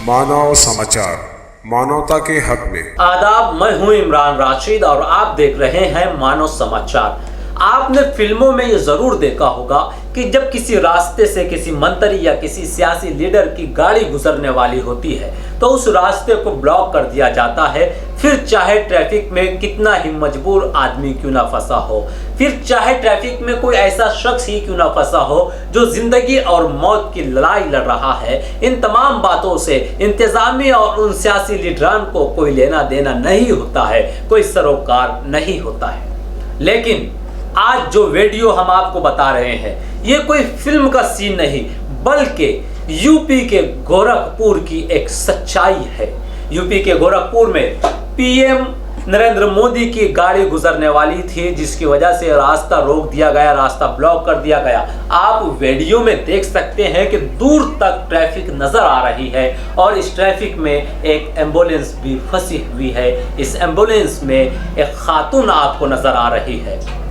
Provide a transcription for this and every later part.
मानव समाचार, मानवता के हक में। आदाब, मैं हूं इमरान राशिद और आप देख रहे हैं मानव समाचार। आपने फिल्मों में ये जरूर देखा होगा कि जब किसी रास्ते से किसी मंत्री या किसी सियासी लीडर की गाड़ी गुजरने वाली होती है तो उस रास्ते को ब्लॉक कर दिया जाता है, फिर चाहे ट्रैफिक में कितना ही मजबूर आदमी क्यों ना फंसा हो, फिर चाहे ट्रैफिक में कोई ऐसा शख्स ही क्यों ना फंसा हो जो जिंदगी और मौत की लड़ाई लड़ रहा है। इन तमाम बातों से इंतजामिया और उन सियासी लीडरान को कोई लेना देना नहीं होता है, कोई सरोकार नहीं होता है। लेकिन आज जो वीडियो हम आपको बता रहे हैं ये कोई फिल्म का सीन नहीं बल्कि यूपी के गोरखपुर की एक सच्चाई है। यूपी के गोरखपुर में पीएम नरेंद्र मोदी की गाड़ी गुजरने वाली थी जिसकी वजह से रास्ता रोक दिया गया, रास्ता ब्लॉक कर दिया गया। आप वीडियो में देख सकते हैं कि दूर तक ट्रैफिक नजर आ रही है और इस ट्रैफिक में एक एम्बुलेंस भी फंसी हुई है। इस एम्बुलेंस में एक खातून आपको नजर आ रही है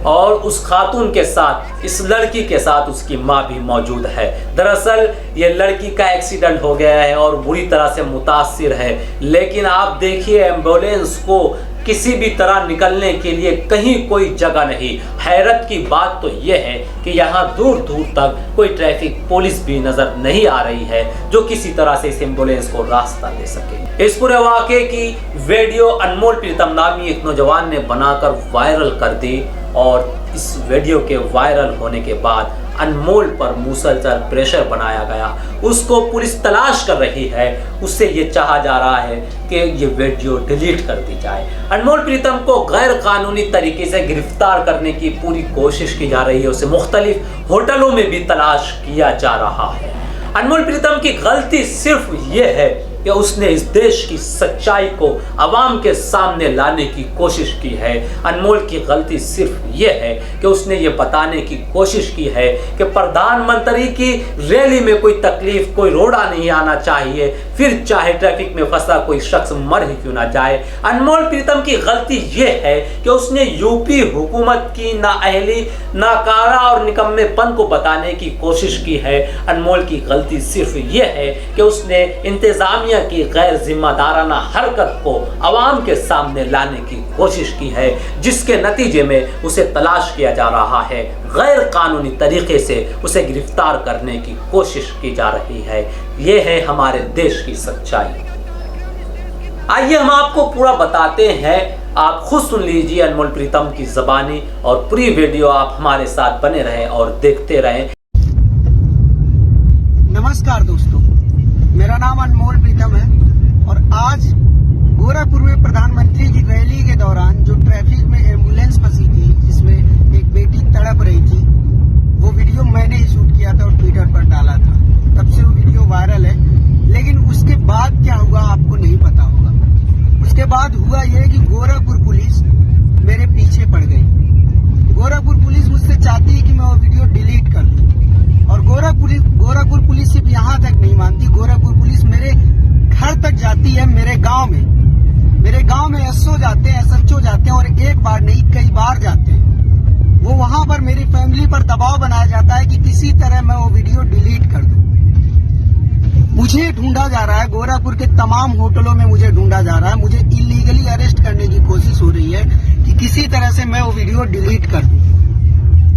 और उस खातून के साथ, इस लड़की के साथ उसकी माँ भी मौजूद है। दरअसल ये लड़की का एक्सीडेंट हो गया है और बुरी तरह से मुतासिर है, लेकिन आप देखिए एम्बुलेंस को किसी भी तरह निकलने के लिए कहीं कोई जगह नहीं। हैरत की बात तो यह है कि यहाँ दूर दूर तक कोई ट्रैफिक पुलिस भी नजर नहीं आ रही है जो किसी तरह से इस एम्बुलेंस को रास्ता दे सके। इस पूरे वाक़े की वीडियो अनमोल प्रीतम नामी एक नौजवान ने बनाकर वायरल कर दी और इस वीडियो के वायरल होने के बाद अनमोल पर मुसलसल प्रेशर बनाया गया। उसको पुलिस तलाश कर रही है, उससे ये चाहा जा रहा है कि ये वीडियो डिलीट कर दी जाए। अनमोल प्रीतम को गैर कानूनी तरीके से गिरफ्तार करने की पूरी कोशिश की जा रही है, उसे मुख्तलिफ होटलों में भी तलाश किया जा रहा है। अनमोल प्रीतम की गलती सिर्फ ये है कि उसने इस देश की सच्चाई को आवाम के सामने लाने की कोशिश की है। अनमोल की गलती सिर्फ ये है कि उसने ये बताने की कोशिश की है कि प्रधानमंत्री की रैली में कोई तकलीफ, कोई रोड़ा नहीं आना चाहिए, फिर चाहे ट्रैफिक में फंसा कोई शख्स मर ही क्यों ना जाए। अनमोल प्रीतम की गलती ये है कि उसने यूपी हुकूमत की नाअहली, नाकारा और निकम्मेपन को बताने की कोशिश की है। अनमोल की गलती सिर्फ ये है कि उसने इंतजामिया की गैर जिम्मेदाराना हरकत को आवाम के सामने लाने की कोशिश की है, जिसके नतीजे में उसे तलाश किया जा रहा है। गैर कानूनी तरीके से उसे गिरफ्तार करने की कोशिश की जा रही है। ये है हमारे देश की सच्चाई। आइए हम आपको पूरा बताते हैं, आप खुद सुन लीजिए अनमोल प्रीतम की ज़बानी और पूरी वीडियो आप हमारे साथ बने रहें और देखते रहें। नमस्कार दोस्तों, मेरा नाम अनमोल प्रीतम है और आज गोरखपुर में प्रधानमंत्री की रैली के दौरान जो ट्रैफिक में एम्बुलेंस फंसी थी जिसमें एक बेटी तड़प रही थी, वो वीडियो मैंने ही शूट किया था और ट्विटर पर डाला था। तब से वो वीडियो वायरल है, लेकिन उसके बाद क्या हुआ आपको नहीं पता होगा। उसके बाद हुआ ये कि गोरखपुर पुलिस मेरे पीछे पड़ गई। गोरखपुर पुलिस मुझसे चाहती है कि मैं वो वीडियो डिलीट कर दूं और गोरखपुर पुलिस सिर्फ यहाँ तक नहीं मानती, गोरखपुर पुलिस मेरे घर तक जाती है। मेरे गांव में एसओ जाते हैं, एसएचओ जाते हैं और एक बार नहीं कई बार जाते हैं। वो वहां पर मेरी फैमिली पर दबाव बनाया जाता है कि किसी तरह मैं वो वीडियो डिलीट कर दूं। मुझे ढूंढा जा रहा है, गोरखपुर के तमाम होटलों में मुझे ढूंढा जा रहा है। मुझे इलीगली अरेस्ट करने की कोशिश हो रही है कि किसी तरह से मैं वो वीडियो डिलीट कर दूं।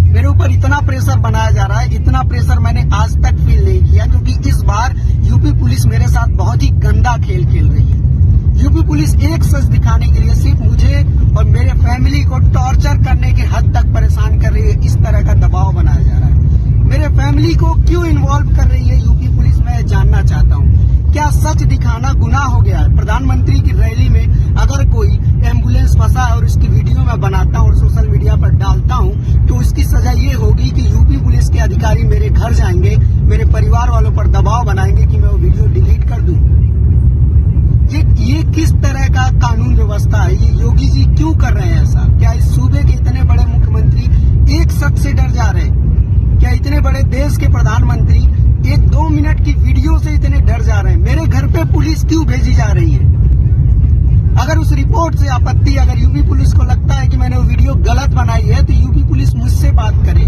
मेरे ऊपर इतना प्रेशर बनाया जा रहा है, इतना प्रेशर मैंने आज तक फील नहीं किया, क्योंकि इस बार यूपी पुलिस मेरे साथ बहुत ही गंदा खेल खेल रही है। यूपी पुलिस एक सच दिखाने के लिए सिर्फ मुझे और मेरे फैमिली को टॉर्चर करने के हद तक परेशान कर रही है। इस तरह का दबाव बनाया जा रहा है। मेरे फैमिली को क्यों इन्वॉल्व कर रही है यूपी पुलिस, मैं जानना चाहता हूँ। क्या सच दिखाना गुनाह हो गया है? प्रधानमंत्री की रैली में अगर कोई एम्बुलेंस फंसा है और इसकी वीडियो मैं बनाता हूँ और सोशल मीडिया पर डालता हूँ तो उसकी सजा ये होगी कि यूपी पुलिस के अधिकारी मेरे घर जाएंगे, मेरे परिवार वालों पर दबाव बनाएंगे कि मैं वो वीडियो डिलीट कर दूं। ये किस तरह का कानून व्यवस्था है? ये योगी जी क्यों कर रहे हैं ऐसा? क्या इस सूबे के इतने बड़े मुख्यमंत्री एक शख्स से डर जा रहे हैं? क्या इतने बड़े देश के प्रधानमंत्री एक 2 मिनट की वीडियो से इतने डर जा रहे हैं? मेरे घर पे पुलिस क्यों भेजी जा रही है? अगर उस रिपोर्ट से आपत्ति, अगर यूपी पुलिस को लगता है कि मैंने वो वीडियो गलत बनाई है तो यूपी पुलिस मुझसे बात करे,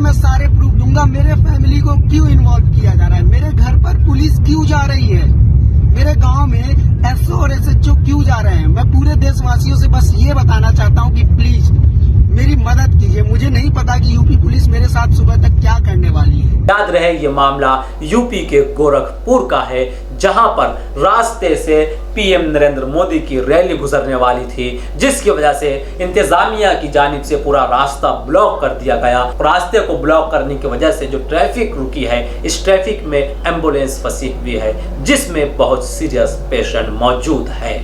मैं सारे प्रूफ दूंगा। कहूंगा मेरे फैमिली को क्यों इन्वॉल्व किया जा रहा है, मेरे घर पर पुलिस क्यों जा रही है, मेरे गांव में एसओ और एसएचओ क्यों जा रहे हैं। मैं पूरे देशवासियों से बस ये बताना चाहता हूं कि प्लीज मेरी मदद कीजिए। मुझे नहीं पता कि यूपी पुलिस मेरे साथ सुबह तक क्या करने वाली है। याद रहे ये मामला यूपी के गोरखपुर का है, जहां पर रास्ते से पीएम नरेंद्र मोदी की रैली गुजरने वाली थी, जिसकी वजह से इंतजामिया की जानिब से पूरा रास्ता ब्लॉक कर दिया गया। रास्ते को ब्लॉक करने की वजह से जो ट्रैफिक रुकी है, इस ट्रैफिक में एम्बुलेंस फंसी हुई है, जिसमें बहुत सीरियस पेशेंट मौजूद है।